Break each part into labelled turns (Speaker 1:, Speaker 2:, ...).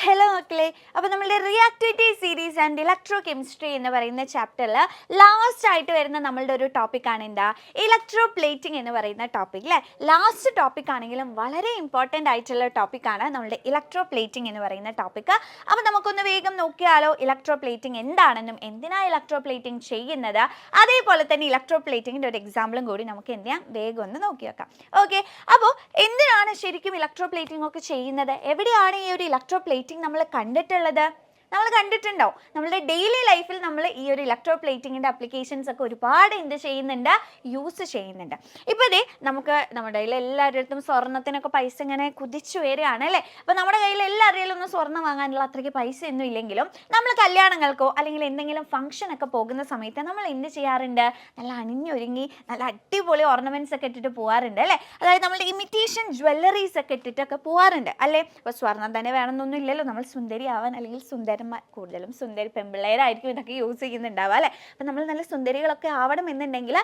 Speaker 1: Hello മക്കളെ, അപ്പോൾ നമ്മളുടെ reactivity series and electro chemistry എന്ന് പറയുന്ന ചാപ്റ്ററിൽ ലാസ്റ്റ് ആയിട്ട് വരുന്ന നമ്മളുടെ ഒരു ടോപ്പിക്കാണ് എന്താ, ഇലക്ട്രോ പ്ലേറ്റിംഗ് എന്ന് പറയുന്ന ടോപ്പിക് അല്ലേ. ലാസ്റ്റ് ടോപ്പിക് ആണെങ്കിലും വളരെ ഇമ്പോർട്ടൻ്റ് ആയിട്ടുള്ള ടോപ്പിക്കാണ് നമ്മളുടെ ഇലക്ട്രോ പ്ലേറ്റിംഗ് എന്ന് പറയുന്ന ടോപ്പിക്ക്. അപ്പോൾ നമുക്കൊന്ന് വേഗം നോക്കിയാലോ ഇലക്ട്രോ പ്ലേറ്റിംഗ് എന്താണെന്നും എന്തിനാണ് ഇലക്ട്രോ പ്ലേറ്റിംഗ് ചെയ്യുന്നത്, അതേപോലെ തന്നെ ഇലക്ട്രോ പ്ലേറ്റിങ്ങിൻ്റെ ഒരു എക്സാമ്പിളും കൂടി നമുക്ക് എന്ത് ചെയ്യാം, വേഗം ഒന്ന് നോക്കി വെക്കാം. ഓക്കെ, അപ്പോൾ എന്തിനാണ് ശരിക്കും ഇലക്ട്രോ പ്ലേറ്റിംഗ് ഒക്കെ ചെയ്യുന്നത്, എവിടെയാണ് ഈ ഒരു ഇലക്ട്രോ നമ്മൾ കണ്ടിട്ടുള്ളത്? നമ്മൾ കണ്ടിട്ടുണ്ടോ? നമ്മുടെ ഡെയിലി ലൈഫിൽ നമ്മൾ ഈ ഒരു ഇലക്ട്രോ പ്ലേറ്റിങ്ങിൻ്റെ അപ്ലിക്കേഷൻസ് ഒക്കെ ഒരുപാട് എന്ത് ചെയ്യുന്നുണ്ട്, യൂസ് ചെയ്യുന്നുണ്ട്. ഇപ്പോൾ ഇതേ നമുക്ക് നമ്മുടെ കയ്യിൽ എല്ലാവരുടെ സ്വർണ്ണത്തിനൊക്കെ പൈസ ഇങ്ങനെ കുതിച്ചു വരികയാണ് അല്ലേ. അപ്പോൾ നമ്മുടെ കയ്യിൽ എല്ലാവരുടെയും ഒന്നും സ്വർണ്ണം വാങ്ങാനുള്ള അത്രയ്ക്ക് പൈസ ഒന്നും ഇല്ലെങ്കിലും നമ്മൾ കല്യാണങ്ങൾക്കോ അല്ലെങ്കിൽ എന്തെങ്കിലും ഫംഗ്ഷനൊക്കെ പോകുന്ന സമയത്ത് നമ്മൾ എന്ത് ചെയ്യാറുണ്ട്, നല്ല അണിഞ്ഞൊരുങ്ങി നല്ല അടിപൊളി ഓർണമെൻറ്റ്സ് ഒക്കെ ഇട്ടിട്ട് പോകാറുണ്ട് അല്ലേ. അതായത് നമ്മൾ ഇമിറ്റേഷൻ ജ്വല്ലറീസ് ഒക്കെ ഇട്ടിട്ടൊക്കെ പോകാറുണ്ട് അല്ലേ. അപ്പോൾ സ്വർണ്ണം തന്നെ വേണമെന്നൊന്നും ഇല്ലല്ലോ, നമ്മൾ സുന്ദരി ആവാൻ അല്ലെങ്കിൽ കൂടുതലും സുന്ദരി പെൺപിള്ളേരായിരിക്കും ഇതൊക്കെ യൂസ് ചെയ്യുന്നുണ്ടാവുക അല്ലേ. അപ്പം നമ്മൾ നല്ല സുന്ദരികളൊക്കെ ആവണം എന്നുണ്ടെങ്കിൽ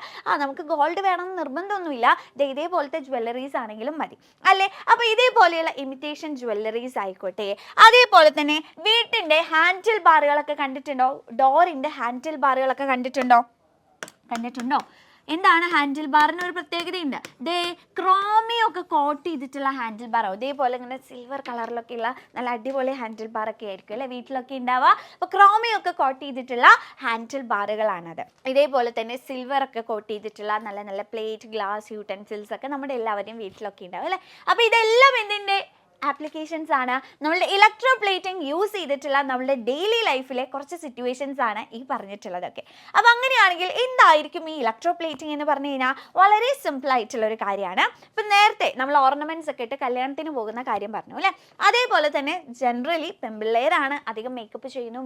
Speaker 1: നമുക്ക് ഗോൾഡ് വേണമെന്ന് നിർബന്ധമൊന്നുമില്ല, ഇതേപോലത്തെ ജ്വല്ലറീസ് ആണെങ്കിലും മതി അല്ലേ. അപ്പോൾ ഇതേപോലെയുള്ള ഇമിറ്റേഷൻ ജ്വല്ലറീസ് ആയിക്കോട്ടെ, അതേപോലെ തന്നെ വീട്ടിൻ്റെ ഹാൻഡിൽ ബാറുകളൊക്കെ കണ്ടിട്ടുണ്ടോ, ഡോറിൻ്റെ ഹാൻഡിൽ ബാറുകളൊക്കെ കണ്ടിട്ടുണ്ടോ? എന്താണ് ഹാൻഡിൽ ബാറിന് ഒരു പ്രത്യേകതയുണ്ട്, ക്രോമിയോ ഒക്കെ കോട്ട് ചെയ്തിട്ടുള്ള ഹാൻഡിൽ ബാറോ, ഇതേപോലെ ഇങ്ങനെ സിൽവർ കളറിലൊക്കെ ഉള്ള നല്ല അടിപൊളി ഹാൻഡിൽ ബാറൊക്കെ ആയിരിക്കും അല്ലേ വീട്ടിലൊക്കെ ഉണ്ടാവുക. അപ്പോൾ ക്രോമിയോ ഒക്കെ കോട്ട് ചെയ്തിട്ടുള്ള ഹാൻഡിൽ ബാറുകളാണത്. ഇതേപോലെ തന്നെ സിൽവർ ഒക്കെ കോട്ട് ചെയ്തിട്ടുള്ള നല്ല നല്ല പ്ലേറ്റ്, ഗ്ലാസ്, യൂട്ടൻസിൽസ് ഒക്കെ നമ്മുടെ എല്ലാവരുടെയും വീട്ടിലൊക്കെ ഉണ്ടാവും അല്ലേ. അപ്പോൾ ഇതെല്ലാം എന്തിൻ്റെ ആപ്ലിക്കേഷൻസ് ആണ്, നമ്മളുടെ ഇലക്ട്രോ പ്ലേറ്റിംഗ് യൂസ് ചെയ്തിട്ടുള്ള നമ്മളുടെ ഡെയിലി ലൈഫിലെ കുറച്ച് സിറ്റുവേഷൻസ് ആണ് ഈ പറഞ്ഞിട്ടുള്ളതൊക്കെ. അപ്പോൾ അങ്ങനെയാണെങ്കിൽ എന്തായിരിക്കും ഈ ഇലക്ട്രോ പ്ലേറ്റിംഗ് എന്ന് പറഞ്ഞു കഴിഞ്ഞാൽ വളരെ സിമ്പിൾ ആയിട്ടുള്ള ഒരു കാര്യമാണ്. ഇപ്പം നേരത്തെ നമ്മൾ ഓർണമെൻറ്റ്സ് ഒക്കെ ഇട്ട് കല്യാണത്തിന് പോകുന്ന കാര്യം പറഞ്ഞു അല്ലേ, അതേപോലെ തന്നെ ജനറലി പെൺപിള്ളേരാണ് അധികം മേക്കപ്പ് ചെയ്യുന്നു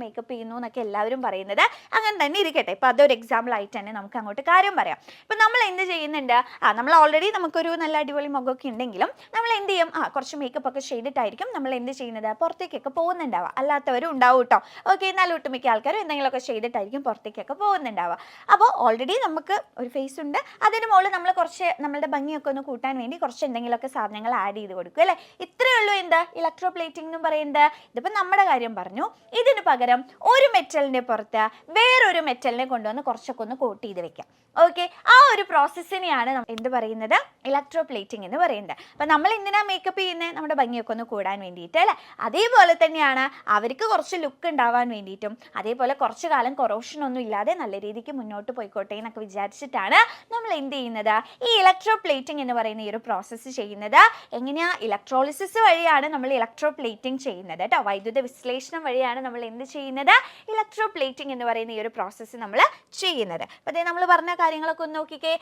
Speaker 1: എന്നൊക്കെ എല്ലാവരും പറയുന്നത്. അങ്ങനെ തന്നെ ഇരിക്കട്ടെ, ഇപ്പോൾ അതൊരു എക്സാമ്പിൾ ആയിട്ട് തന്നെ നമുക്ക് അങ്ങോട്ട് കാര്യം പറയാം. ഇപ്പം നമ്മൾ എന്ത് ചെയ്യുന്നുണ്ട്, നമ്മൾ ഓൾറെഡി നമുക്കൊരു നല്ല അടിപൊളി മുഖമൊക്കെ ഉണ്ടെങ്കിലും നമ്മൾ എന്ത് ചെയ്യും, കുറച്ച് മേക്കപ്പ് ഒക്കെ ചെയ്തിട്ടായിരിക്കും നമ്മൾ എന്ത് ചെയ്യുന്നത്, പുറത്തേക്കൊക്കെ പോകുന്നുണ്ടാവുക. അല്ലാത്തവരും ഉണ്ടാവും കേട്ടോ. ഓക്കെ, എന്നാലും ഒട്ടുമിക്ക ആൾക്കാരും എന്തെങ്കിലുമൊക്കെ ചെയ്തിട്ടായിരിക്കും പുറത്തേക്കൊക്കെ പോകുന്നുണ്ടാവുക. അപ്പോൾ ഓൾറെഡി നമുക്ക് ഒരു ഫേസ് ഉണ്ട്, അതിന് മുകളിൽ നമ്മൾ കുറച്ച് നമ്മളുടെ ഭംഗിയൊക്കെ ഒന്ന് കൂട്ടാൻ വേണ്ടി കുറച്ച് എന്തെങ്കിലുമൊക്കെ സാധനങ്ങൾ ആഡ് ചെയ്ത് കൊടുക്കും അല്ലേ. ഇത്രയേ ഉള്ളൂ എന്ത് ഇലക്ട്രോ പ്ലേറ്റിംഗ് എന്ന് പറയുന്നത്. ഇതിപ്പോൾ നമ്മുടെ കാര്യം പറഞ്ഞു. ഇതിന് പകരം ഒരു മെറ്റലിൻ്റെ പുറത്ത് വേറൊരു മെറ്റലിനെ കൊണ്ടുവന്ന് കുറച്ചൊക്കെ ഒന്ന് കോട്ട് ചെയ്ത് വെക്കാം. ഓക്കെ, ആ ഒരു പ്രോസസ്സിനെയാണ് എന്ത് പറയുന്നത്, ഇലക്ട്രോ പ്ലേറ്റിംഗ് എന്ന് പറയുന്നത്. അപ്പം നമ്മൾ എന്തിനാ മേക്കപ്പ് ചെയ്യുന്നത്, നമ്മുടെ ഭംഗിയൊക്കെ ഒന്ന് കൂടാൻ വേണ്ടിയിട്ട് അല്ലേ. അതേപോലെ തന്നെയാണ് അവർക്ക് കുറച്ച് ലുക്ക് ഉണ്ടാവാൻ വേണ്ടിയിട്ടും, അതേപോലെ കുറച്ച് കാലം കൊറോഷനൊന്നും ഇല്ലാതെ നല്ല രീതിക്ക് മുന്നോട്ട് പോയിക്കോട്ടെ എന്നൊക്കെ വിചാരിച്ചിട്ടാണ് നമ്മൾ എന്ത് ചെയ്യുന്നത്, ഈ ഇലക്ട്രോ പ്ലേറ്റിംഗ് എന്ന് പറയുന്ന ഈ ഒരു പ്രോസസ്സ് ചെയ്യുന്നത്. എങ്ങനെയാണ്, ഇലക്ട്രോളിസിസ് വഴിയാണ് നമ്മൾ ഇലക്ട്രോ പ്ലേറ്റിംഗ് ചെയ്യുന്നത് കേട്ടോ. വൈദ്യുത വിശ്ലേഷണം വഴിയാണ് നമ്മൾ എന്ത് ചെയ്യുന്നത്, ഇലക്ട്രോ പ്ലേറ്റിംഗ് എന്ന് പറയുന്ന ഈ ഒരു പ്രോസസ്സ് നമ്മൾ ചെയ്യുന്നത്. അപ്പോൾ അതേ നമ്മൾ പറഞ്ഞ കാര്യങ്ങളൊക്കെ ഒന്ന് നോക്കിക്കേ.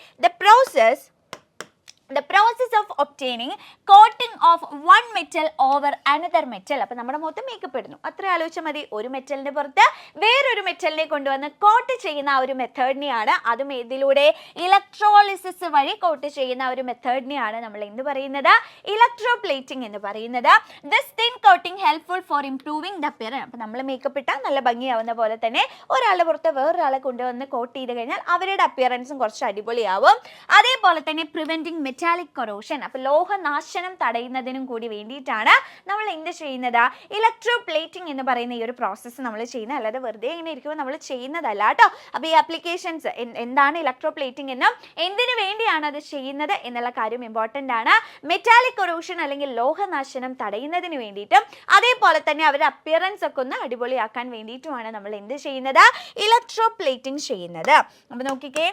Speaker 1: The process of obtaining coating of one metal over another metal. അപ്പോൾ നമ്മുടെ മൊത്തം മേക്കപ്പ് ഇടുന്നു, അത്ര ആലോചിച്ചാൽ മതി. ഒരു മെറ്റലിൻ്റെ പുറത്ത് വേറൊരു മെറ്റലിനെ കൊണ്ടുവന്ന് കോട്ട് ചെയ്യുന്ന ആ ഒരു മെത്തേഡിനെയാണ്, അതും ഇതിലൂടെ ഇലക്ട്രോളിസിസ് വഴി കോട്ട് ചെയ്യുന്ന ആ ഒരു മെത്തേഡിനെയാണ് നമ്മൾ എന്ത് പറയുന്നത്, ഇലക്ട്രോ പ്ലേറ്റിംഗ് എന്ന് പറയുന്നത്. This thin coating helpful for improving the appearance. അപ്പോൾ നമ്മൾ മേക്കപ്പ് ഇട്ടാൽ നല്ല ഭംഗിയാവുന്ന പോലെ തന്നെ ഒരാളുടെ പുറത്ത് വേറൊരാളെ കൊണ്ടുവന്ന് കോട്ട് ചെയ്ത് കഴിഞ്ഞാൽ അവരുടെ അപ്പിയറൻസും കുറച്ച് അടിപൊളിയാവും. അതേപോലെ തന്നെ പ്രിവെൻറ്റിംഗ് മെറ്റാലിക് കൊറോഷൻ, അപ്പോൾ ലോഹനാശനം തടയുന്നതിനും കൂടി വേണ്ടിയിട്ടാണ് നമ്മൾ എന്ത് ചെയ്യുന്നത്, ഇലക്ട്രോ പ്ലേറ്റിംഗ് എന്ന് പറയുന്ന ഈ ഒരു പ്രോസസ്സ് നമ്മൾ ചെയ്യുന്നത്. അല്ലാതെ വെറുതെ ഇങ്ങനെ ഇരിക്കുമ്പോൾ നമ്മൾ ചെയ്യുന്നതല്ല കേട്ടോ. അപ്പോൾ ഈ ആപ്ലിക്കേഷൻസ് എന്താണ് ഇലക്ട്രോ പ്ലേറ്റിംഗ് എന്നും എന്തിനു വേണ്ടിയാണ് അത് ചെയ്യുന്നത് എന്നുള്ള കാര്യം ഇമ്പോർട്ടൻ്റ് ആണ്. മെറ്റാലിക് കൊറോഷൻ അല്ലെങ്കിൽ ലോഹനാശനം തടയുന്നതിന് വേണ്ടിയിട്ടും അതേപോലെ തന്നെ അവരുടെ അപ്പിയറൻസ് ഒക്കെ ഒന്ന് അടിപൊളിയാക്കാൻ വേണ്ടിയിട്ടുമാണ് നമ്മൾ എന്ത് ചെയ്യുന്നത്, ഇലക്ട്രോ പ്ലേറ്റിംഗ് ചെയ്യുന്നത്. അപ്പോൾ നോക്കിക്കേ,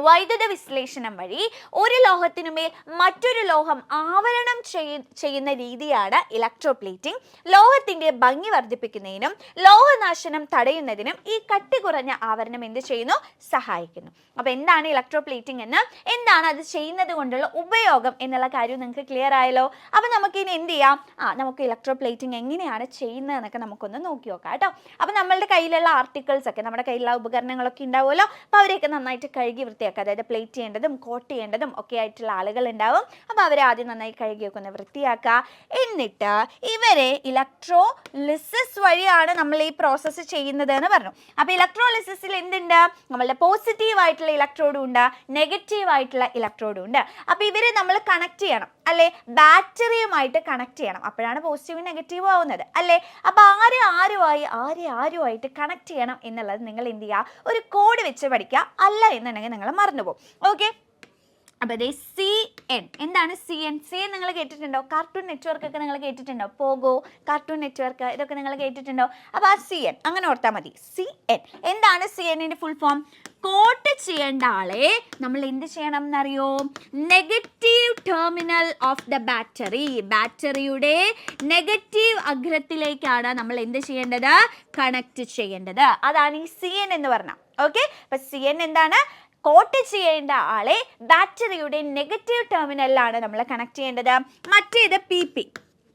Speaker 1: വൈദ്യുത വിശ്ലേഷണം വഴി ഒരു ലോഹത്തിനുമേൽ മറ്റൊരു ലോഹം ആവരണം ചെയ്യുന്ന രീതിയാണ് ഇലക്ട്രോ പ്ലേറ്റിംഗ്. ലോഹത്തിൻ്റെ ഭംഗി വർദ്ധിപ്പിക്കുന്നതിനും ലോഹനാശനം തടയുന്നതിനും ഈ കട്ടി കുറഞ്ഞ ആവരണം എന്ത് ചെയ്യുന്നു, സഹായിക്കുന്നു. അപ്പോൾ എന്താണ് ഇലക്ട്രോ പ്ലേറ്റിംഗ് എന്ന്, എന്താണ് അത് ചെയ്യുന്നത് കൊണ്ടുള്ള ഉപയോഗം എന്നുള്ള കാര്യം നിങ്ങൾക്ക് ക്ലിയർ ആയല്ലോ. അപ്പോൾ നമുക്കിനി എന്ത് ചെയ്യാം, നമുക്ക് ഇലക്ട്രോ പ്ലേറ്റിംഗ് എങ്ങനെയാണ് ചെയ്യുന്നതെന്നൊക്കെ നമുക്കൊന്ന് നോക്കി നോക്കാം കേട്ടോ. അപ്പോൾ നമ്മളുടെ കയ്യിലുള്ള ആർട്ടിക്കിൾസ് ഒക്കെ, നമ്മുടെ കയ്യിലുള്ള ഉപകരണങ്ങളൊക്കെ ഉണ്ടാവുമല്ലോ, അപ്പോൾ അവരെയൊക്കെ നന്നായിട്ട് കഴുകി വൃത്തിയാക്കുക, അതായത് പ്ലേറ്റ് ചെയ്യേണ്ടതും കോട്ട് ചെയ്യേണ്ടതും ഒക്കെ ആയിട്ടുള്ള ആളുകൾ ഉണ്ടാവും. അപ്പോൾ അവരെ ആദ്യം നന്നായി കഴുകിയൊക്കെ ഒന്ന് വൃത്തിയാക്കുക. എന്നിട്ട് ഇവരെ ഇലക്ട്രോലിസിസ് വഴിയാണ് നമ്മൾ ഈ പ്രോസസ്സ് ചെയ്യുന്നത് എന്ന് പറഞ്ഞു. അപ്പോൾ ഇലക്ട്രോലിസിസിൽ എന്തുണ്ട്? നമ്മളുടെ പോസിറ്റീവ് ആയിട്ടുള്ള ഇലക്ട്രോഡും ഉണ്ട്, നെഗറ്റീവ് ആയിട്ടുള്ള ഇലക്ട്രോഡും ഉണ്ട്. അപ്പോൾ ഇവരെ നമ്മൾ കണക്ട് ചെയ്യണം അല്ലേ, ബാറ്ററിയുമായിട്ട് കണക്ട് ചെയ്യണം. അപ്പോഴാണ് പോസിറ്റീവും നെഗറ്റീവും ആവുന്നത് അല്ലേ. അപ്പോൾ ആരുമായിട്ട് കണക്ട് ചെയ്യണം എന്നുള്ളത് നിങ്ങൾ എന്ത് ചെയ്യുക, ഒരു കോഡ് വെച്ച് പഠിക്കുക. അല്ല എന്നുണ്ടെങ്കിൽ നിങ്ങൾ മറന്നുപോകും. ഓക്കെ, അപ്പോൾ അതേ CN. എന്താണ് CN? CN നിങ്ങൾ കേട്ടിട്ടുണ്ടോ? കാർട്ടൂൺ നെറ്റ്വർക്ക് ഒക്കെ നിങ്ങൾ കേട്ടിട്ടുണ്ടോ? പോഗോ, കാർട്ടൂൺ നെറ്റ്വർക്ക്, ഇതൊക്കെ നിങ്ങൾ കേട്ടിട്ടുണ്ടോ? അപ്പോൾ ആ CN അങ്ങനെ ഓർത്താൽ മതി. CN എന്താണ്? CNന്റെ ഫുൾ ഫോം? കോട്ട് ചെയ്യേണ്ട ആളെ നമ്മൾ എന്ത് ചെയ്യണം എന്നറിയോ? Negative terminal of the battery, ബാറ്ററിയുടെ നെഗറ്റീവ് അഗ്രത്തിലേക്കാണ് നമ്മൾ എന്ത് ചെയ്യേണ്ടത്? കണക്ട് ചെയ്യേണ്ടത്. അതാണ് ഈ CN എന്ന് പറഞ്ഞാൽ. ഓക്കെ, അപ്പോൾ CN എന്താണ്? കോട്ട് ചെയ്യേണ്ട ആളെ ബാറ്ററിയുടെ നെഗറ്റീവ് ടെർമിനലിലാണ് നമ്മൾ കണക്ട് ചെയ്യേണ്ടത്. മറ്റേത് PP.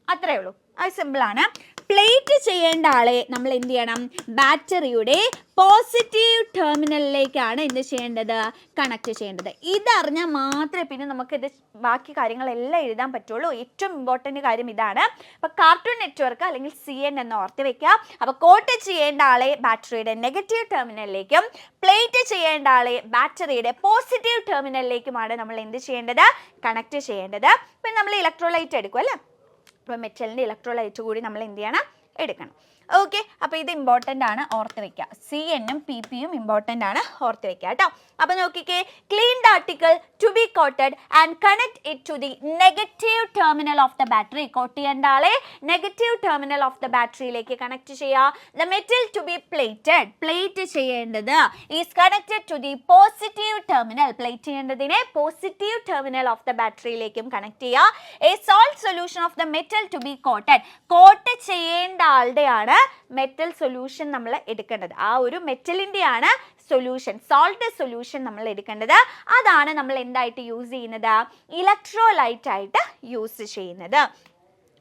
Speaker 1: അത്രേ ഉള്ളൂ, അത് സിമ്പിളാണ്. പ്ലേറ്റ് ചെയ്യേണ്ട ആളെ നമ്മൾ എന്ത് ചെയ്യണം? ബാറ്ററിയുടെ പോസിറ്റീവ് ടെർമിനലിലേക്കാണ് എന്ത് ചെയ്യേണ്ടത്? കണക്ട് ചെയ്യേണ്ടത്. ഇതറിഞ്ഞാൽ മാത്രമേ പിന്നെ നമുക്കിത് ബാക്കി കാര്യങ്ങളെല്ലാം എഴുതാൻ പറ്റുള്ളൂ. ഏറ്റവും ഇമ്പോർട്ടൻറ്റ് കാര്യം ഇതാണ്. അപ്പോൾ കാർട്ടൂൺ നെറ്റ്വർക്ക് അല്ലെങ്കിൽ CN എന്ന് ഓർത്ത് വെക്കുക. അപ്പോൾ കോട്ട് ചെയ്യേണ്ട ആളെ ബാറ്ററിയുടെ നെഗറ്റീവ് ടെർമിനലിലേക്കും പ്ലേറ്റ് ചെയ്യേണ്ട ആളെ ബാറ്ററിയുടെ പോസിറ്റീവ് ടെർമിനലിലേക്കുമാണ് നമ്മൾ എന്ത് ചെയ്യേണ്ടത്? കണക്ട് ചെയ്യേണ്ടത്. പിന്നെ നമ്മൾ ഇലക്ട്രോലൈറ്റ് എടുക്കും അല്ലേ, അപ്പോൾ മെറ്റലിൻ്റെ ഇലക്ട്രോലൈറ്റ് കൂടി നമ്മൾ എന്ത് ചെയ്യണം? എടുക്കണം. ഓക്കെ, അപ്പോൾ ഇത് ഇമ്പോർട്ടൻ്റ് ആണ്, ഓർത്ത് വെക്കുക. CNഉം PPയും ഇമ്പോർട്ടൻ്റ് ആണ്, ഓർത്ത് വെക്കുക കേട്ടോ. അപ്പോൾ നോക്കിക്കേ, clean the article to be coated and connect it to the negative terminal of the battery. Coat ചെയ്യേണ്ട ആളെ നെഗറ്റീവ് ടെർമിനൽ ഓഫ് ദ ബാറ്ററിയിലേക്ക് കണക്ട് ചെയ്യുക. The metal to be plated, plate ചെയ്യേണ്ടത് is connected to the positive terminal, plate ചെയ്യേണ്ടതിനെ positive terminal of the ബാറ്ററിയിലേക്കും connect ചെയ്യുക. A salt solution of the metal to be coated, coat ചെയ്യേണ്ട ആളുടെയാണ് metal solution നമ്മൾ എടുക്കേണ്ടത്. ആ ഒരു മെറ്റലിൻ്റെയാണ് സൊല്യൂഷൻ, സോൾട്ട് സൊല്യൂഷൻ നമ്മൾ എടുക്കേണ്ടത്. അതാണ് നമ്മൾ എന്തായിട്ട് യൂസ് ചെയ്യുന്നത്? ഇലക്ട്രോലൈറ്റ് ആയിട്ട് യൂസ് ചെയ്യുന്നത്.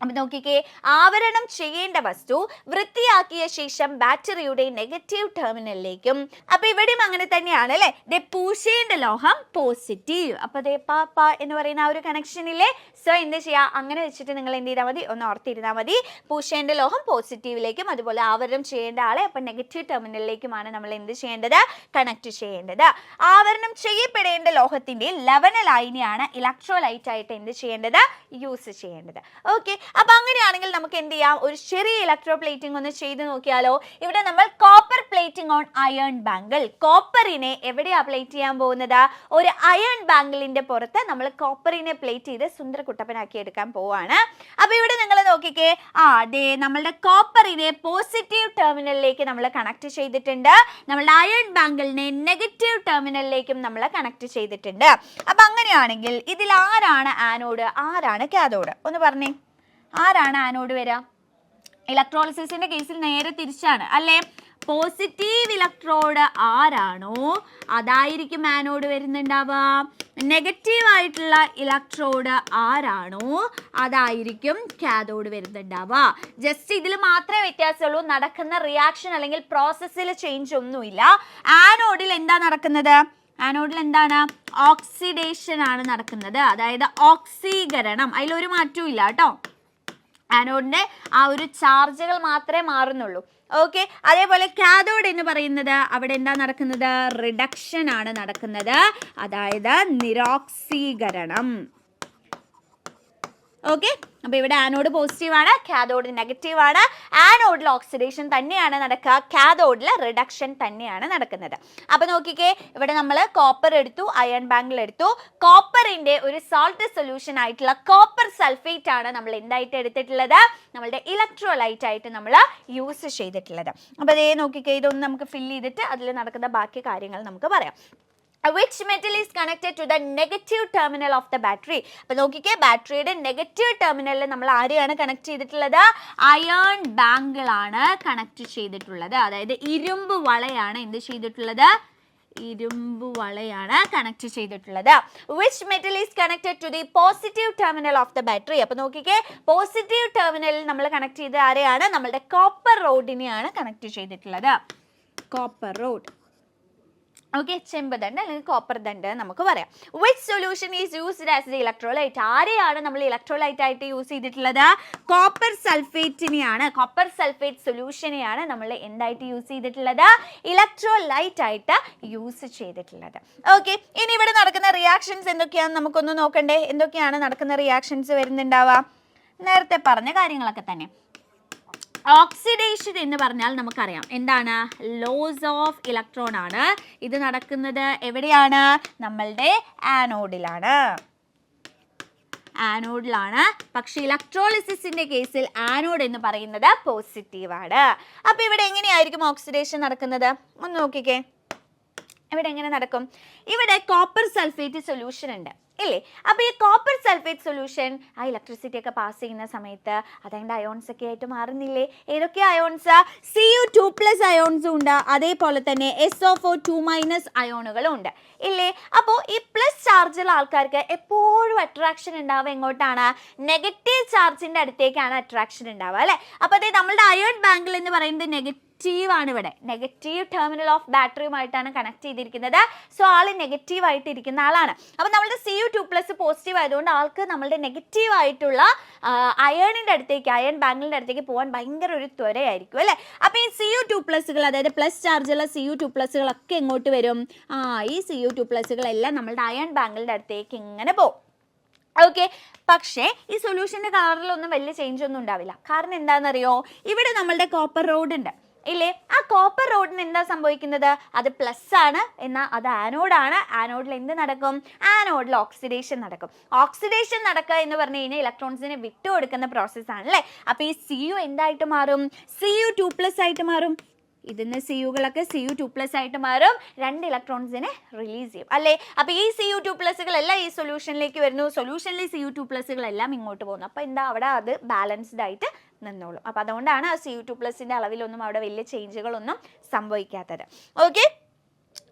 Speaker 1: അപ്പം നോക്കിക്കേ, ആവരണം ചെയ്യേണ്ട വസ്തു വൃത്തിയാക്കിയ ശേഷം ബാറ്ററിയുടെ നെഗറ്റീവ് ടെർമിനലിലേക്കും. അപ്പോൾ ഇവിടെയും അങ്ങനെ തന്നെയാണ് അല്ലേ. ദേ പൂശേണ്ട ലോഹം പോസിറ്റീവ്. അപ്പോൾ ദേ പാപ്പ എന്ന് പറയുന്ന ആ ഒരു കണക്ഷനില്ലേ. സോ എന്ത് ചെയ്യുക? അങ്ങനെ വെച്ചിട്ട് നിങ്ങൾ എന്ത് ചെയ്താൽ മതി? ഒന്ന് ഓർത്തിരുന്നാൽ മതി. പൂശേണ്ട ലോഹം പോസിറ്റീവിലേക്കും അതുപോലെ ആവരണം ചെയ്യേണ്ട ആളെ അപ്പം നെഗറ്റീവ് ടെർമിനലിലേക്കുമാണ് നമ്മൾ എന്ത് ചെയ്യേണ്ടത്? കണക്ട് ചെയ്യേണ്ടത്. ആവരണം ചെയ്യപ്പെടേണ്ട ലോഹത്തിൻ്റെ ലവണ ലായനിയാണ് ഇലക്ട്രോലൈറ്റ് ആയിട്ട് എന്ത് ചെയ്യേണ്ടത്? യൂസ് ചെയ്യേണ്ടത്. ഓക്കെ, അപ്പോൾ അങ്ങനെയാണെങ്കിൽ നമുക്ക് എന്ത് ചെയ്യാം? ഒരു ചെറിയ ഇലക്ട്രോ പ്ലേറ്റിംഗ് ഒന്ന് ചെയ്ത് നോക്കിയാലോ. ഇവിടെ നമ്മൾ copper plating on iron bangle. കോപ്പറിനെ എവിടെയാണ് പ്ലേറ്റ് ചെയ്യാൻ പോകുന്നത്? ഒരു അയൺ ബാങ്കിളിൻ്റെ പുറത്ത് നമ്മൾ കോപ്പറിനെ പ്ലേറ്റ് ചെയ്ത് സുന്ദരകുട്ടപ്പനാക്കി എടുക്കാൻ പോവാണ്. അപ്പോൾ ഇവിടെ നിങ്ങൾ നോക്കിക്കേ, അതെ, നമ്മളുടെ കോപ്പറിനെ പോസിറ്റീവ് ടെർമിനലിലേക്ക് നമ്മൾ കണക്ട് ചെയ്തിട്ടുണ്ട്. നമ്മളുടെ അയൺ ബാങ്കിളിനെ നെഗറ്റീവ് ടെർമിനലിലേക്കും നമ്മൾ കണക്ട് ചെയ്തിട്ടുണ്ട്. അപ്പം അങ്ങനെയാണെങ്കിൽ ഇതിൽ ആരാണ് ആനോഡ്, ആരാണ് കാഥോഡ്? ഒന്ന് പറഞ്ഞേ, ആരാണ് ആനോഡ് വരിക? ഇലക്ട്രോളിസിസിന്റെ കേസിൽ നേരെ തിരിച്ചാണ് അല്ലേ. പോസിറ്റീവ് ഇലക്ട്രോഡ് ആരാണോ അതായിരിക്കും ആനോഡ് വരുന്നുണ്ടാവുക. നെഗറ്റീവ് ആയിട്ടുള്ള ഇലക്ട്രോഡ് ആരാണോ അതായിരിക്കും കാഥോഡ് വരുന്നുണ്ടാവുക. ജസ്റ്റ് ഇതിൽ മാത്രമേ വ്യത്യാസമുള്ളൂ. നടക്കുന്ന റിയാക്ഷൻ അല്ലെങ്കിൽ പ്രോസസ്സിൽ ചേഞ്ച് ഒന്നുമില്ല. ആനോഡിൽ എന്താ നടക്കുന്നത്? ആനോഡിൽ എന്താണ്? ഓക്സിഡേഷൻ ആണ് നടക്കുന്നത്, അതായത് ഓക്സീകരണം. അതിലൊരു മാറ്റവും ഇല്ല കേട്ടോ. ആനോഡിൻ്റെ ആ ഒരു ചാർജുകൾ മാത്രമേ മാറുന്നുള്ളൂ. ഓക്കെ, അതേപോലെ കാഥോഡ് എന്ന് പറയുന്നത് അവിടെ എന്താ നടക്കുന്നത്? റിഡക്ഷൻ ആണ് നടക്കുന്നത്, അതായത് നിരോക്സീകരണം. ഓക്കെ, അപ്പോൾ ഇവിടെ ആനോഡ് പോസിറ്റീവ് ആണ്, കാഥോഡ് നെഗറ്റീവ് ആണ്. ആനോഡിൽ ഓക്സിഡേഷൻ തന്നെയാണ് നടക്കുക, കാഥോഡിൽ റിഡക്ഷൻ തന്നെയാണ് നടക്കുന്നത്. അപ്പോൾ നോക്കിക്കേ, ഇവിടെ നമ്മൾ കോപ്പർ എടുത്തു, അയൺ ബാങ്കിൾ എടുത്തു. കോപ്പറിൻ്റെ ഒരു സോൾട്ട് സൊല്യൂഷൻ ആയിട്ടുള്ള കോപ്പർ സൾഫേറ്റ് ആണ് നമ്മൾ എന്തായിട്ട് എടുത്തിട്ടുള്ളത്? നമ്മളുടെ ഇലക്ട്രോലൈറ്റ് ആയിട്ട് നമ്മൾ യൂസ് ചെയ്തിട്ടുള്ളത്. അപ്പോൾ അതേ നോക്കിക്കേ, ഇതൊന്ന് നമുക്ക് ഫില്ല് ചെയ്തിട്ട് അതിൽ നടക്കുന്ന ബാക്കി കാര്യങ്ങൾ നമുക്ക് പറയാം. Which metal is connected to the negative terminal of the battery? അപ്പോൾ നോക്കിക്കേ, ബാറ്ററിയുടെ നെഗറ്റീവ് ടെർമിനലിൽ നമ്മൾ ആരെയാണ് കണക്ട് ചെയ്തിട്ടുള്ളത്? അയൺ ബാങ്കിളാണ് കണക്ട് ചെയ്തിട്ടുള്ളത്, അതായത് ഇരുമ്പ് വളയാണ് എന്ത് ചെയ്തിട്ടുള്ളത്? ഇരുമ്പ് വളയാണ് കണക്ട് ചെയ്തിട്ടുള്ളത്. Which metal is connected to the positive terminal of the battery? അപ്പോൾ നോക്കിക്കേ, പോസിറ്റീവ് ടെർമിനലിൽ നമ്മൾ കണക്ട് ചെയ്ത് ആരെയാണ്? നമ്മളുടെ കോപ്പർ റോഡിനെയാണ് കണക്ട് ചെയ്തിട്ടുള്ളത്. Copper road. ഓക്കെ, ചെമ്പ് ദണ്ട് അല്ലെങ്കിൽ കോപ്പർ ദണ്ട് നമുക്ക് പറയാം. Which solution is used as the electrolyte? ആരെയാണ് നമ്മൾ ഇലക്ട്രോലൈറ്റ് ആയിട്ട് യൂസ് ചെയ്തിട്ടുള്ളത്? കോപ്പർ സൾഫേറ്റിനെയാണ്, കോപ്പർ സൾഫേറ്റ് സൊല്യൂഷനെയാണ് നമ്മൾ എന്തായിട്ട് യൂസ് ചെയ്തിട്ടുള്ളത്? ഇലക്ട്രോലൈറ്റ് ആയിട്ട് യൂസ് ചെയ്തിട്ടുള്ളത്. ഓക്കെ, ഇനി ഇവിടെ നടക്കുന്ന റിയാക്ഷൻസ് എന്തൊക്കെയാണെന്ന് നമുക്കൊന്ന് നോക്കണ്ടേ? എന്തൊക്കെയാണ് നടക്കുന്ന റിയാക്ഷൻസ് വരുന്നുണ്ടാവുക? നേരത്തെ പറഞ്ഞ കാര്യങ്ങളൊക്കെ തന്നെ. ഓക്സിഡേഷൻ എന്ന് പറഞ്ഞാൽ നമുക്കറിയാം എന്താണ്? ലോസ് ഓഫ് ഇലക്ട്രോൺ ആണ്. ഇത് നടക്കുന്നത് എവിടെയാണ്? നമ്മളുടെ ആനോഡിലാണ്. ആനോഡിലാണ്. പക്ഷേ ഇലക്ട്രോളിസിന്റെ കേസിൽ ആനോഡ് എന്ന് പറയുന്നത് പോസിറ്റീവാണ്. അപ്പോൾ ഇവിടെ എങ്ങനെയായിരിക്കും ഓക്സിഡേഷൻ നടക്കുന്നത്? ഒന്ന് നോക്കിക്കേ. ഇവിടെ എങ്ങനെ നടക്കും? ഇവിടെ കോപ്പർ സൾഫേറ്റ് സൊല്യൂഷൻ ഉണ്ട് ഇല്ലേ? അപ്പോൾ ഈ കോപ്പർ സൾഫേറ്റ് സൊല്യൂഷൻ ആ ഇലക്ട്രിസിറ്റി ഒക്കെ പാസ് ചെയ്യുന്ന സമയത്ത് അതിൻ്റെ അയോൺസ് ഒക്കെ ആയിട്ട് മാറുന്നില്ലേ? ഏതൊക്കെ അയോൺസ്? Cu2+ അയോൺസും ഉണ്ട്, അതേപോലെ തന്നെ SO4 അയോണുകളും ഉണ്ട് ഇല്ലേ? അപ്പോൾ ഈ പ്ലസ് ചാർജുള്ള ആൾക്കാർക്ക് എപ്പോഴും അട്രാക്ഷൻ ഉണ്ടാവുക എങ്ങോട്ടാണ്? നെഗറ്റീവ് ചാർജിൻ്റെ അടുത്തേക്കാണ് അട്രാക്ഷൻ ഉണ്ടാവുക അല്ലേ? അപ്പോൾ അതായത് നമ്മളുടെ അയോൺ ബാങ്കിൾ എന്ന് പറയുന്നത് നെഗറ്റീവ് ആണ്. ഇവിടെ നെഗറ്റീവ് ടെർമിനൽ ഓഫ് ബാറ്ററിയുമായിട്ടാണ് കണക്ട് ചെയ്തിരിക്കുന്നത്. സോ ആൾ നെഗറ്റീവ് ആയിട്ട് ഇരിക്കുന്ന ആളാണ്. അപ്പോൾ നമ്മളുടെ Cu2+ പോസിറ്റീവ് ആയതുകൊണ്ട് ആൾക്ക് നമ്മളുടെ നെഗറ്റീവ് ആയിട്ടുള്ള അയണിൻ്റെ അടുത്തേക്ക്, അയൺ ബാങ്കിളിൻ്റെ അടുത്തേക്ക് പോകാൻ ഭയങ്കര ഒരു ത്വരയായിരിക്കും അല്ലേ? അപ്പോൾ ഈ Cu2+, അതായത് പ്ലസ് ചാർജുള്ള Cu2+കളൊക്കെ എങ്ങോട്ട് വരും? ഈ Cu2+കളെല്ലാം നമ്മളുടെ അയൺ ബാങ്കിളിൻ്റെ അടുത്തേക്ക് ഇങ്ങനെ പോകും. ഓക്കെ, പക്ഷേ ഈ സൊല്യൂഷൻ്റെ കളറിലൊന്നും വലിയ ചേഞ്ച് ഒന്നും ഉണ്ടാവില്ല. കാരണം എന്താണെന്നറിയോ? ഇവിടെ നമ്മളുടെ കോപ്പർ റോഡ് ഉണ്ട് ഇല്ലേ? ആ കോപ്പർ റോഡിന് എന്താ സംഭവിക്കുന്നത്? അത് പ്ലസ് ആണ്, എന്നാൽ അത് ആനോഡാണ്. ആനോഡിൽ എന്ത് നടക്കും? ആനോഡിൽ ഓക്സിഡേഷൻ നടക്കും. ഓക്സിഡേഷൻ നടക്കുക എന്ന് പറഞ്ഞു കഴിഞ്ഞാൽ ഇലക്ട്രോൺസിനെ വിട്ടുകൊടുക്കുന്ന പ്രോസസ്സാണ് അല്ലേ? അപ്പോൾ ഈ Cu എന്തായിട്ട് മാറും? Cu2+ ആയിട്ട് മാറും. ഇതിന്ന് Cuകളൊക്കെ Cu2+ ആയിട്ട് മാറും. 2 ഇലക്ട്രോൺസിനെ റിലീസ് ചെയ്യും അല്ലേ? അപ്പോൾ ഈ Cu2+കളെല്ലാം ഈ സൊല്യൂഷനിലേക്ക് വരുന്നു. സൊല്യൂഷനിലെ Cu2+കളെല്ലാം ഇങ്ങോട്ട് പോകുന്നു. അപ്പോൾ എന്താ അവിടെ അത് ബാലൻസ്ഡ് ആയിട്ട് നിന്നോളും. അപ്പോൾ അതുകൊണ്ടാണ് ആ Cu2+ൻ്റെ അളവിലൊന്നും അവിടെ വലിയ ചേഞ്ചുകളൊന്നും സംഭവിക്കാത്തത്. ഓക്കെ,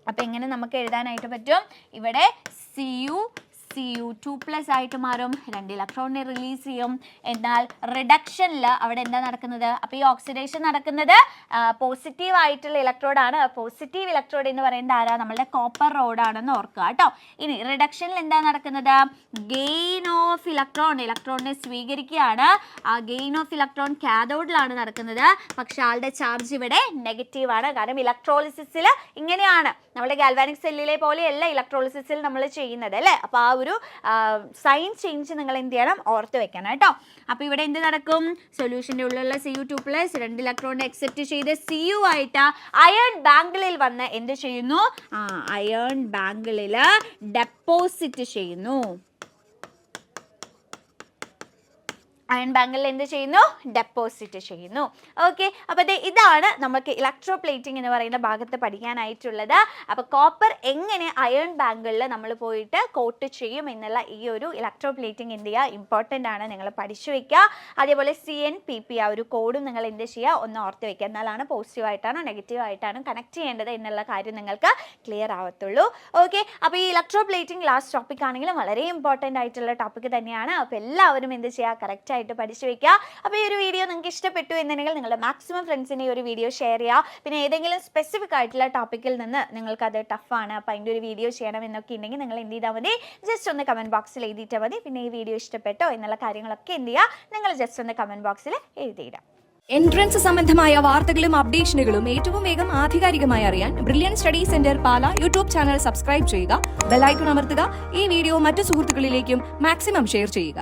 Speaker 1: അപ്പോൾ എങ്ങനെ നമുക്ക് എഴുതാനായിട്ട് പറ്റും? ഇവിടെ Cu2+ ആയിട്ട് മാറും, 2 ഇലക്ട്രോണിനെ റിലീസ് ചെയ്യും. എന്നാൽ റിഡക്ഷനിൽ അവിടെ എന്താ നടക്കുന്നത്? അപ്പോൾ ഈ ഓക്സിഡേഷൻ നടക്കുന്നത് പോസിറ്റീവ് ആയിട്ടുള്ള ഇലക്ട്രോഡാണ്. പോസിറ്റീവ് ഇലക്ട്രോഡ് എന്ന് പറയുന്നത് ആരാ? നമ്മളുടെ കോപ്പർ റോഡാണെന്ന് ഓർക്കുക കേട്ടോ. ഇനി റിഡക്ഷനിൽ എന്താ നടക്കുന്നത്? ഗെയിൻ ഓഫ് ഇലക്ട്രോൺ, ഇലക്ട്രോണിനെ സ്വീകരിക്കുകയാണ്. ആ ഗെയിൻ ഓഫ് ഇലക്ട്രോൺ കാഥോഡിലാണ് നടക്കുന്നത്. പക്ഷെ ആളുടെ ചാർജ് ഇവിടെ നെഗറ്റീവാണ്. കാരണം ഇലക്ട്രോളിസിസിൽ ഇങ്ങനെയാണ്, നമ്മുടെ ഗാൽവാനിക് സെല്ലിലെ പോലെയല്ല ഇലക്ട്രോളിസിസിൽ നമ്മൾ ചെയ്യുന്നത് അല്ലേ? അപ്പോൾ ആ ഒരു സൈൻ ചേഞ്ച് നിങ്ങൾ എന്ത് ചെയ്യണം? ഓർത്ത് വെക്കണം കേട്ടോ. അപ്പോൾ ഇവിടെ എന്ത് നടക്കും? സൊല്യൂഷൻ്റെ ഉള്ളിലുള്ള Cu2+, 2 ഇലക്ട്രോണിനെ അക്സെപ്റ്റ് ചെയ്ത് Cu ആയിട്ട് അയൺ ബാങ്കിളിൽ വന്ന് എന്ത് ചെയ്യുന്നു? അയൺ ബാങ്കിളിൽ ഡെപ്പോസിറ്റ് ചെയ്യുന്നു. അയൺ ബാങ്കിളിൽ എന്ത് ചെയ്യുന്നു? ഡെപ്പോസിറ്റ് ചെയ്യുന്നു. ഓക്കെ, അപ്പോൾ ഇതാണ് നമുക്ക് ഇലക്ട്രോപ്ലേറ്റിംഗ് എന്ന് പറയുന്ന ഭാഗത്ത് പഠിക്കാനായിട്ടുള്ളത്. അപ്പോൾ കോപ്പർ എങ്ങനെ അയൺ ബാങ്കിളിൽ നമ്മൾ പോയിട്ട് കോട്ട് ചെയ്യും എന്നുള്ള ഈ ഒരു ഇലക്ട്രോപ്ലേറ്റിംഗ് എന്ത് ചെയ്യുക? ഇമ്പോർട്ടൻ്റ് ആണ്, നിങ്ങൾ പഠിച്ചു വയ്ക്കുക. അതേപോലെ CNPP ആ ഒരു കോഡും നിങ്ങൾ എന്ത് ചെയ്യുക? ഒന്ന് ഓർത്ത് വയ്ക്കുക. എന്നാലാണ് പോസിറ്റീവായിട്ടാണോ നെഗറ്റീവായിട്ടാണോ കണക്ട് ചെയ്യേണ്ടത് എന്നുള്ള കാര്യം നിങ്ങൾക്ക് ക്ലിയർ ആവത്തുള്ളൂ. ഓക്കെ, അപ്പോൾ ഈ ഇലക്ട്രോപ്ലേറ്റിംഗ് ലാസ്റ്റ് ടോപ്പിക് ആണെങ്കിലും വളരെ ഇമ്പോർട്ടൻ്റ് ആയിട്ടുള്ള ടോപ്പിക് തന്നെയാണ്. അപ്പോൾ എല്ലാവരും എന്ത് ചെയ്യുക? കറക്റ്റ് ആയിട്ട് പഠിച്ചു വയ്ക്കുക. അപ്പോൾ ഈ ഒരു വീഡിയോ നിങ്ങൾക്ക് ഇഷ്ടപ്പെട്ടു എന്നുണ്ടെങ്കിൽ നിങ്ങളുടെ മാക്സിമം ഫ്രണ്ട്സിന് ഈ ഒരു വീഡിയോ ഷെയർ ചെയ്യുക. പിന്നെ ഏതെങ്കിലും സ്പെസിഫിക് ആയിട്ടുള്ള ടോപ്പിക്കിൽ നിന്ന് നിങ്ങൾക്കത് ടഫാണ്, അപ്പോൾ അതിൻ്റെ ഒരു വീഡിയോ ചെയ്യണം എന്നൊക്കെ ഉണ്ടെങ്കിൽ നിങ്ങൾ എന്ത് ചെയ്താൽ മതി? ജസ്റ്റ് ഒന്ന് കമൻറ്റ് ബോക്സിൽ എഴുതിയിട്ടാൽ മതി. പിന്നെ ഈ വീഡിയോ ഇഷ്ടപ്പെട്ടോ എന്നുള്ള കാര്യങ്ങളൊക്കെ എന്ത് ചെയ്യുക? നിങ്ങൾ ജസ്റ്റ് ഒന്ന് കമൻറ്റ് ബോക്സിൽ എഴുതിയിടാം.
Speaker 2: എൻട്രൻസ് സംബന്ധമായ വാർത്തകളും അപ്ഡേഷനുകളും ഏറ്റവും വേഗം ആധികാരികമായി അറിയാൻ ബ്രില്യൻറ്റ് സ്റ്റഡി സെന്റർ പാല യൂട്യൂബ് ചാനൽ സബ്സ്ക്രൈബ് ചെയ്യുക, ബെൽ ഐക്കൺ അമർത്തുക. ഈ വീഡിയോ മറ്റു സുഹൃത്തുക്കളിലേക്കും മാക്സിമം ഷെയർ ചെയ്യുക.